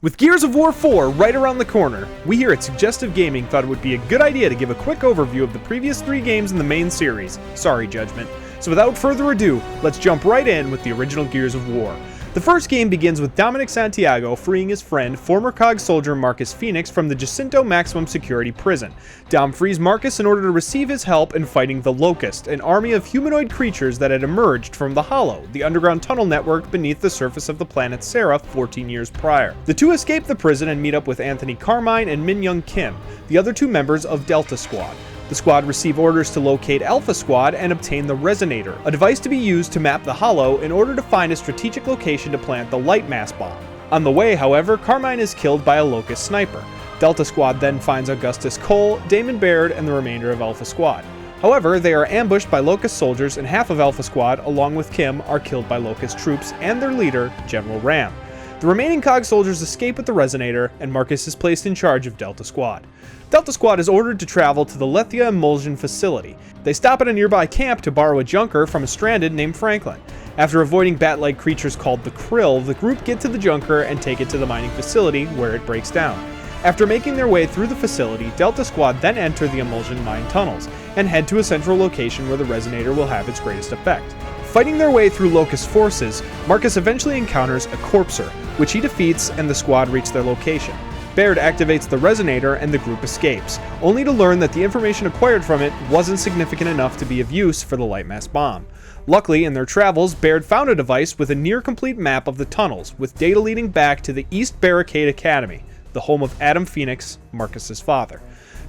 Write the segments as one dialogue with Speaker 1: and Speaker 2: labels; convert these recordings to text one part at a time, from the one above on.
Speaker 1: With Gears of War 4 right around the corner, we here at Suggestive Gaming thought it would be a good idea to give a quick overview of the previous 3 games in the main series. Sorry, Judgment. So without further ado, let's jump right in with the original Gears of War. The first game begins with Dominic Santiago freeing his friend, former COG soldier Marcus Fenix, from the Jacinto maximum security prison. Dom frees Marcus in order to receive his help in fighting the Locust, an army of humanoid creatures that had emerged from the Hollow, the underground tunnel network beneath the surface of the planet Sarah 14 years prior. The two escape the prison and meet up with Anthony Carmine and Min Young Kim, the other 2 members of Delta Squad. The squad receive orders to locate Alpha Squad and obtain the Resonator, a device to be used to map the Hollow in order to find a strategic location to plant the light mass bomb. On the way, however, Carmine is killed by a Locust sniper. Delta Squad then finds Augustus Cole, Damon Baird, and the remainder of Alpha Squad. However, they are ambushed by Locust soldiers and half of Alpha Squad, along with Kim, are killed by Locust troops and their leader, General Ram. The remaining COG soldiers escape with the Resonator, and Marcus is placed in charge of Delta Squad. Delta Squad is ordered to travel to the Lethia Emulsion facility. They stop at a nearby camp to borrow a junker from a stranded named Franklin. After avoiding bat-like creatures called the Krill, the group get to the junker and take it to the mining facility, where it breaks down. After making their way through the facility, Delta Squad then enter the Emulsion mine tunnels, and head to a central location where the Resonator will have its greatest effect. Fighting their way through Locust forces, Marcus eventually encounters a Corpser, which he defeats, and the squad reach their location. Baird activates the Resonator and the group escapes, only to learn that the information acquired from it wasn't significant enough to be of use for the light mass bomb. Luckily, in their travels, Baird found a device with a near-complete map of the tunnels, with data leading back to the East Barricade Academy, the home of Adam Fenix, Marcus's father.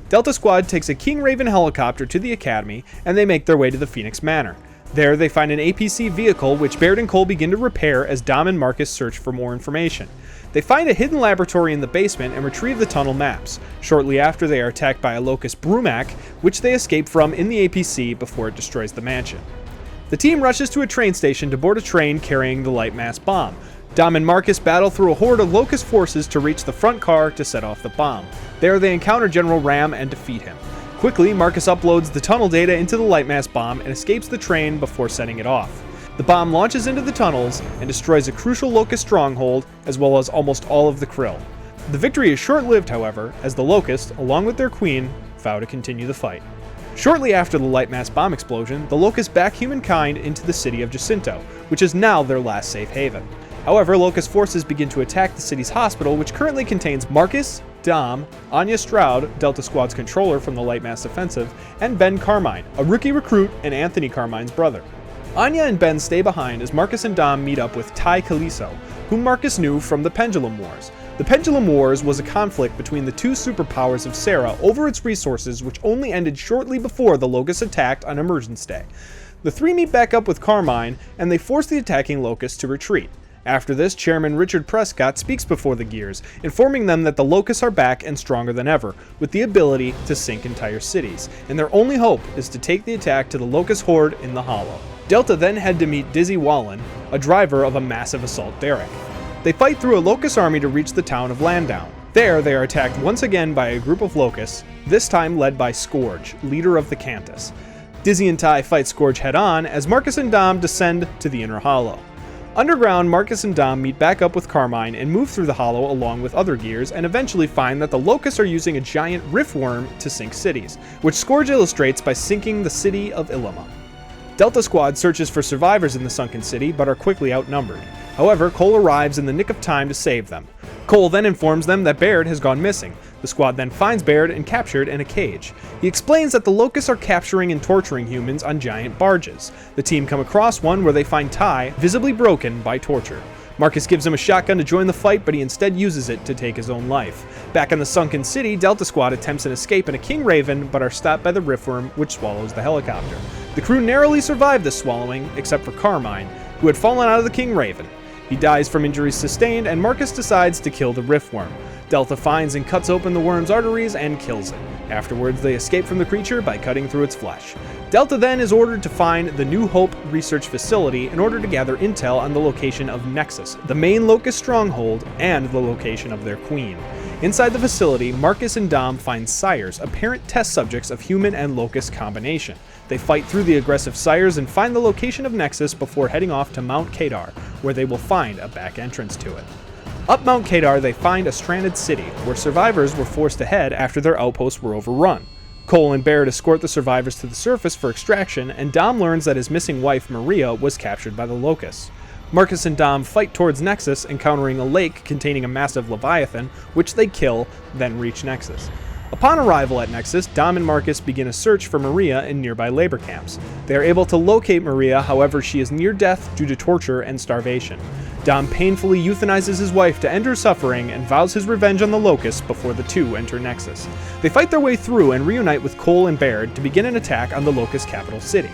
Speaker 1: Delta Squad takes a King Raven helicopter to the Academy, and they make their way to the Phoenix Manor. There, they find an APC vehicle which Baird and Cole begin to repair as Dom and Marcus search for more information. They find a hidden laboratory in the basement and retrieve the tunnel maps. Shortly after, they are attacked by a Locust Brumac, which they escape from in the APC before it destroys the mansion. The team rushes to a train station to board a train carrying the light mass bomb. Dom and Marcus battle through a horde of Locust forces to reach the front car to set off the bomb. There, they encounter General Ram and defeat him. Quickly, Marcus uploads the tunnel data into the light mass bomb and escapes the train before setting it off. The bomb launches into the tunnels and destroys a crucial Locust stronghold, as well as almost all of the Krill. The victory is short-lived, however, as the Locust, along with their queen, vow to continue the fight. Shortly after the light mass bomb explosion, the Locusts back humankind into the city of Jacinto, which is now their last safe haven. However, Locust forces begin to attack the city's hospital, which currently contains Marcus, Dom, Anya Stroud, Delta Squad's controller from the Light Mass Offensive, and Ben Carmine, a rookie recruit and Anthony Carmine's brother. Anya and Ben stay behind as Marcus and Dom meet up with Ty Caliso, whom Marcus knew from the Pendulum Wars. The Pendulum Wars was a conflict between the 2 superpowers of Sarah over its resources, which only ended shortly before the Locusts attacked on Emergence Day. The 3 meet back up with Carmine, and they force the attacking Locusts to retreat. After this, Chairman Richard Prescott speaks before the Gears, informing them that the Locusts are back and stronger than ever, with the ability to sink entire cities, and their only hope is to take the attack to the Locust Horde in the Hollow. Delta then head to meet Dizzy Wallen, a driver of a massive assault derrick. They fight through a Locust army to reach the town of Landown. There, they are attacked once again by a group of Locusts, this time led by Scourge, leader of the Cantus. Dizzy and Ty fight Scourge head-on as Marcus and Dom descend to the Inner Hollow. Underground, Marcus and Dom meet back up with Carmine and move through the Hollow along with other Gears, and eventually find that the Locusts are using a giant riftworm to sink cities, which Scourge illustrates by sinking the city of Illima. Delta Squad searches for survivors in the sunken city, but are quickly outnumbered. However, Cole arrives in the nick of time to save them. Cole then informs them that Baird has gone missing. The squad then finds Baird and captured in a cage. He explains that the Locusts are capturing and torturing humans on giant barges. The team come across one where they find Ty, visibly broken by torture. Marcus gives him a shotgun to join the fight, but he instead uses it to take his own life. Back in the sunken city, Delta Squad attempts an escape in a King Raven, but are stopped by the riftworm, which swallows the helicopter. The crew narrowly survive this swallowing, except for Carmine, who had fallen out of the King Raven. He dies from injuries sustained, and Marcus decides to kill the riftworm. Delta finds and cuts open the worm's arteries and kills it. Afterwards, they escape from the creature by cutting through its flesh. Delta then is ordered to find the New Hope research facility in order to gather intel on the location of Nexus, the main Locust stronghold, and the location of their queen. Inside the facility, Marcus and Dom find Sires, apparent test subjects of human and Locust combination. They fight through the aggressive Sires and find the location of Nexus before heading off to Mount Kadar, where they will find a back entrance to it. Up Mount Kadar, they find a stranded city, where survivors were forced to head after their outposts were overrun. Cole and Baird escort the survivors to the surface for extraction, and Dom learns that his missing wife, Maria, was captured by the Locusts. Marcus and Dom fight towards Nexus, encountering a lake containing a massive Leviathan, which they kill, then reach Nexus. Upon arrival at Nexus, Dom and Marcus begin a search for Maria in nearby labor camps. They are able to locate Maria, however she is near death due to torture and starvation. Dom painfully euthanizes his wife to end her suffering and vows his revenge on the Locusts before the two enter Nexus. They fight their way through and reunite with Cole and Baird to begin an attack on the Locust capital city.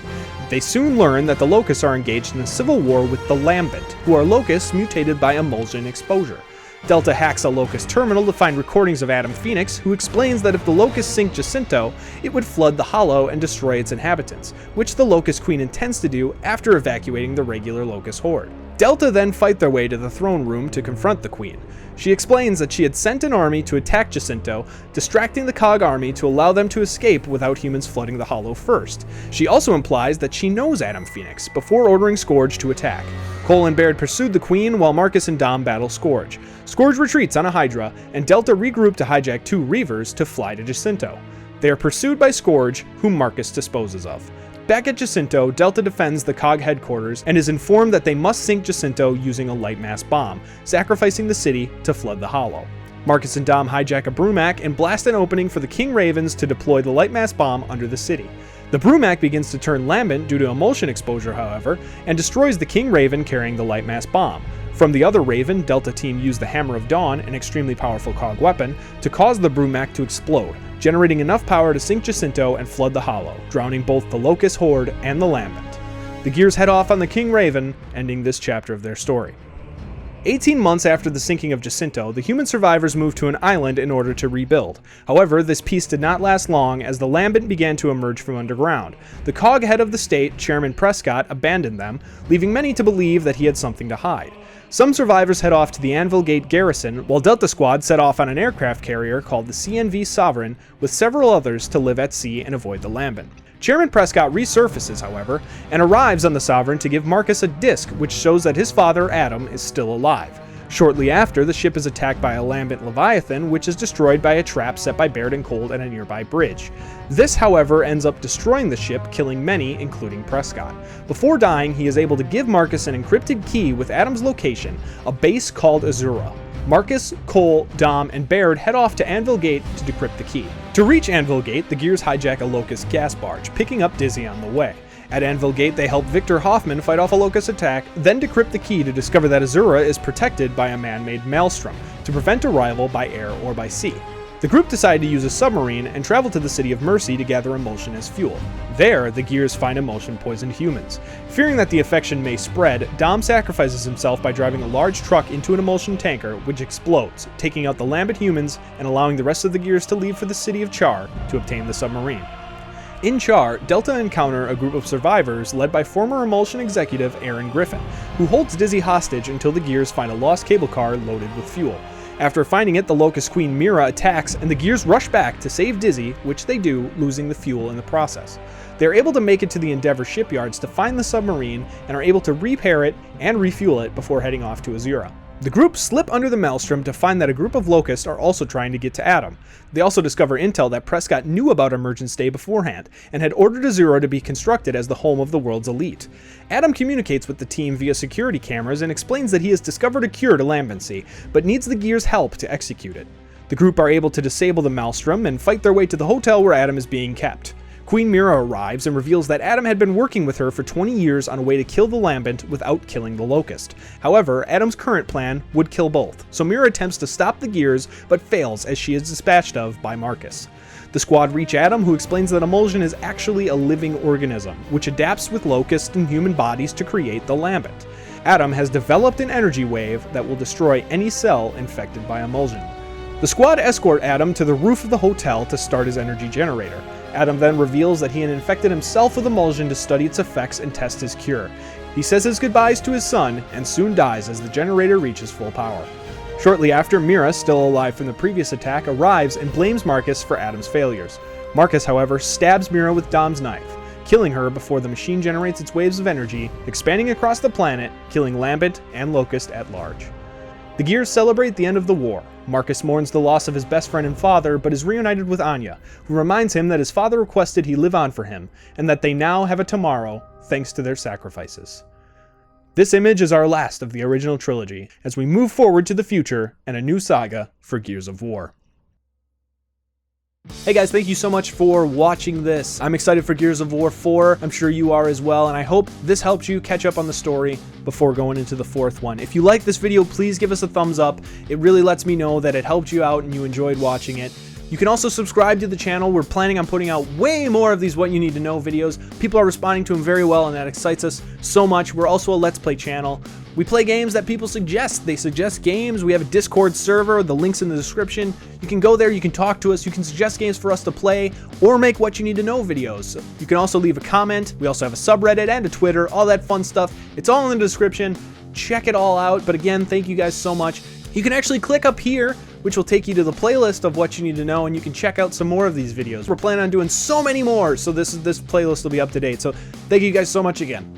Speaker 1: They soon learn that the Locusts are engaged in a civil war with the Lambent, who are Locusts mutated by emulsion exposure. Delta hacks a Locust terminal to find recordings of Adam Fenix, who explains that if the Locusts sink Jacinto, it would flood the Hollow and destroy its inhabitants, which the Locust Queen intends to do after evacuating the regular Locust horde. Delta then fight their way to the throne room to confront the Queen. She explains that she had sent an army to attack Jacinto, distracting the Cog army to allow them to escape without humans flooding the Hollow first. She also implies that she knows Adam Fenix, before ordering Scourge to attack. Cole and Baird pursued the Queen while Marcus and Dom battle Scourge. Scourge retreats on a Hydra, and Delta regroup to hijack 2 Reavers to fly to Jacinto. They are pursued by Scourge, whom Marcus disposes of. Back at Jacinto, Delta defends the Cog headquarters and is informed that they must sink Jacinto using a light mass bomb, sacrificing the city to flood the Hollow. Marcus and Dom hijack a Brumac and blast an opening for the King Ravens to deploy the light mass bomb under the city. The Brumac begins to turn lambent due to emulsion exposure, however, and destroys the King Raven carrying the light mass bomb. From the other Raven, Delta Team used the Hammer of Dawn, an extremely powerful Cog weapon, to cause the Brumac to explode, generating enough power to sink Jacinto and flood the Hollow, drowning both the Locust Horde and the Lambent. The Gears head off on the King Raven, ending this chapter of their story. 18 months after the sinking of Jacinto, the human survivors moved to an island in order to rebuild. However, this peace did not last long as the Lambent began to emerge from underground. The Cog head of the state, Chairman Prescott, abandoned them, leaving many to believe that he had something to hide. Some survivors head off to the Anvil Gate garrison, while Delta Squad set off on an aircraft carrier called the CNV Sovereign, with several others to live at sea and avoid the Lambent. Chairman Prescott resurfaces, however, and arrives on the Sovereign to give Marcus a disc which shows that his father, Adam, is still alive. Shortly after, the ship is attacked by a Lambent Leviathan, which is destroyed by a trap set by Baird and Cold at a nearby bridge. This, however, ends up destroying the ship, killing many, including Prescott. Before dying, he is able to give Marcus an encrypted key with Adam's location, a base called Azura. Marcus, Cole, Dom, and Baird head off to Anvil Gate to decrypt the key. To reach Anvil Gate, the Gears hijack a Locust gas barge, picking up Dizzy on the way. At Anvil Gate, they help Victor Hoffman fight off a Locust attack, then decrypt the key to discover that Azura is protected by a man-made maelstrom, to prevent arrival by air or by sea. The group decide to use a submarine and travel to the city of Mercy to gather emulsion as fuel. There, the Gears find emulsion-poisoned humans. Fearing that the infection may spread, Dom sacrifices himself by driving a large truck into an emulsion tanker, which explodes, taking out the Lambent humans and allowing the rest of the Gears to leave for the city of Char to obtain the submarine. In Char, Delta encounter a group of survivors led by former Emulsion executive Aaron Griffin, who holds Dizzy hostage until the Gears find a lost cable car loaded with fuel. After finding it, the Locust Queen Mira attacks, and the Gears rush back to save Dizzy, which they do, losing the fuel in the process. They are able to make it to the Endeavor shipyards to find the submarine, and are able to repair it and refuel it before heading off to Azura. The group slip under the Maelstrom to find that a group of Locusts are also trying to get to Adam. They also discover intel that Prescott knew about Emergence Day beforehand, and had ordered Azura to be constructed as the home of the world's elite. Adam communicates with the team via security cameras and explains that he has discovered a cure to lambency, but needs the Gears' help to execute it. The group are able to disable the Maelstrom and fight their way to the hotel where Adam is being kept. Queen Mira arrives and reveals that Adam had been working with her for 20 years on a way to kill the Lambent without killing the Locust. However, Adam's current plan would kill both, so Mira attempts to stop the Gears, but fails as she is dispatched of by Marcus. The squad reach Adam, who explains that emulsion is actually a living organism, which adapts with Locust and human bodies to create the Lambent. Adam has developed an energy wave that will destroy any cell infected by emulsion. The squad escort Adam to the roof of the hotel to start his energy generator. Adam then reveals that he had infected himself with emulsion to study its effects and test his cure. He says his goodbyes to his son and soon dies as the generator reaches full power. Shortly after, Mira, still alive from the previous attack, arrives and blames Marcus for Adam's failures. Marcus, however, stabs Mira with Dom's knife, killing her before the machine generates its waves of energy, expanding across the planet, killing Lambent and Locust at large. The Gears celebrate the end of the war. Marcus mourns the loss of his best friend and father, but is reunited with Anya, who reminds him that his father requested he live on for him, and that they now have a tomorrow thanks to their sacrifices. This image is our last of the original trilogy, as we move forward to the future and a new saga for Gears of War. Hey guys, thank you so much for watching this. I'm excited for Gears of War 4. I'm sure you are as well, and I hope this helps you catch up on the story before going into the fourth one. If you like this video, please give us a thumbs up. It really lets me know that it helped you out and you enjoyed watching it. You can also subscribe to the channel. We're planning on putting out way more of these What You Need to Know videos. People are responding to them very well, and that excites us so much. We're also a Let's Play channel. We play games that people suggest. They suggest games. We have a Discord server. The link's in the description. You can go there. You can talk to us. You can suggest games for us to play or make What You Need to Know videos. You can also leave a comment. We also have a subreddit and a Twitter, all that fun stuff. It's all in the description. Check it all out. But again, thank you guys so much. You can actually click up here, which will take you to the playlist of What You Need to Know, and you can check out some more of these videos. We're planning on doing so many more, so this playlist will be up to date. So thank you guys so much again.